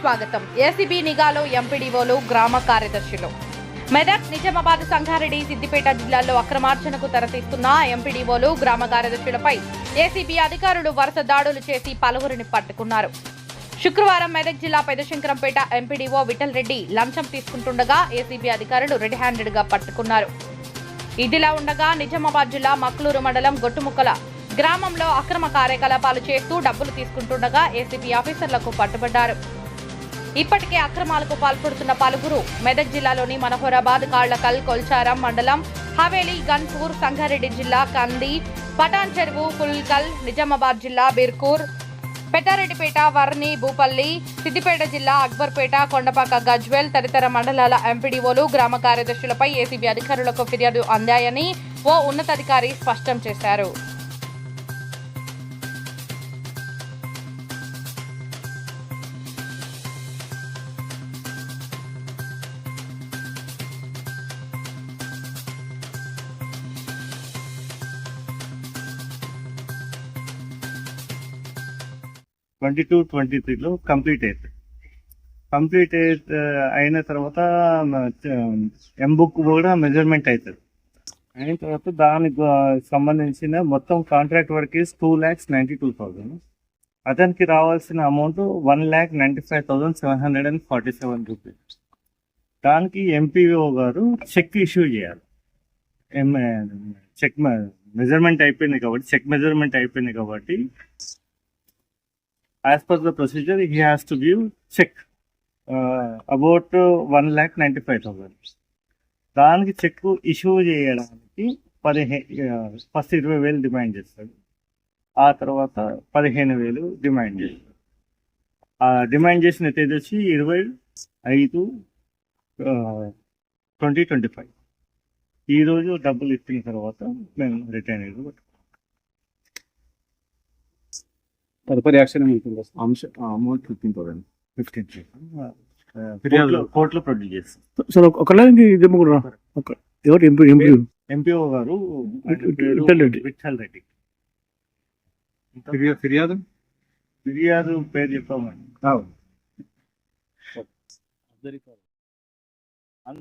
స్వాగతం. ఏసీబీ నిఘాలో ఎంపీడీఓలు, గ్రామ కార్యదర్శులు. మెదక్, నిజామాబాద్, సంగారెడ్డి, సిద్దిపేట జిల్లాల్లో అక్రమార్జనకు తెరతీస్తున్న ఎంపీడీఓలు, గ్రామ కార్యదర్శులపై ఏసీబీ అధికారులు వరుస దాడులు చేసి పలువురిని పట్టుకున్నారు. శుక్రవారం మెదక్ జిల్లా పెదశంకరంపేట ఎంపీడీఓ విఠల్ రెడ్డి లంచం తీసుకుంటుండగా ఏసీబీ అధికారులు రెడ్ హ్యాండెడ్ గా పట్టుకున్నారు. ఇదిలా ఉండగా నిజామాబాద్ జిల్లా మక్లూరు మండలం గొట్టుముక్కల గ్రామంలో అక్రమ కార్యకలాపాలు చేస్తూ డబ్బులు తీసుకుంటుండగా ఏసీబీ ఆఫీసర్లకు పట్టుబడ్డారు. ఇప్పటికే అక్రమాలకు పాల్పడుతున్న పలువురు మెదక్ జిల్లాలోని మనోహరాబాద్, కాళ్లకల్, కొల్చారం మండలం, హవేలి, గన్పూర్, సంగారెడ్డి జిల్లా కంది, పటాన్ చెరువు, పుల్కల్, నిజామాబాద్ జిల్లా బిర్కూర్, పెద్దారెడ్డిపేట, వర్ని, భూపల్లి, సిద్దిపేట జిల్లా అక్బర్పేట, కొండపాక, గజ్వేల్ తదితర మండలాల ఎంపీడీఓలు, గ్రామ కార్యదర్శులపై ఏసీబీ అధికారులకు ఫిర్యాదు అందాయని ఓ ఉన్నతాధికారి స్పష్టం చేశారు. లో కంప్లీట్ అయిన తర్వాత ఎంబుక్ కూడా మెజర్మెంట్ అవుతుంది. అయిన తర్వాత దానికి సంబంధించిన మొత్తం కాంట్రాక్ట్ వర్క్ ఈస్ 2,92,000. అతనికి రావాల్సిన అమౌంట్ 1,95,747 రూపీస్. దానికి ఎంపీఓ గారు చెక్ ఇష్యూ చేయాలి. చెక్ మెజర్మెంట్ అయిపోయింది కాబట్టి as per the procedure he has to give check about 1,95,000. దానికి చెక్ ఇష్యూ చేయడానికి ఫస్ట్ 20,000 డిమాండ్ చేస్తాడు. ఆ తర్వాత 15,000 డిమాండ్ చేస్తాడు. ఆ డిమాండ్ చేసిన తేదీ వచ్చి 25/5/2025. ఈరోజు డబ్బులు ఇచ్చిన తర్వాత మేము రిటర్న్ తదుపరి యాక్షన్ ఏమవుతుంది? అమౌంట్ 15,000 కోర్టులో ప్రొడ్యూస్ చేస్తాం. సార్ ఒకళ్ళ ఎవరు ఎంపీఓ గారు విఠల్ రెడ్డి. ఫిర్యాదు పేరు చెప్పామండి.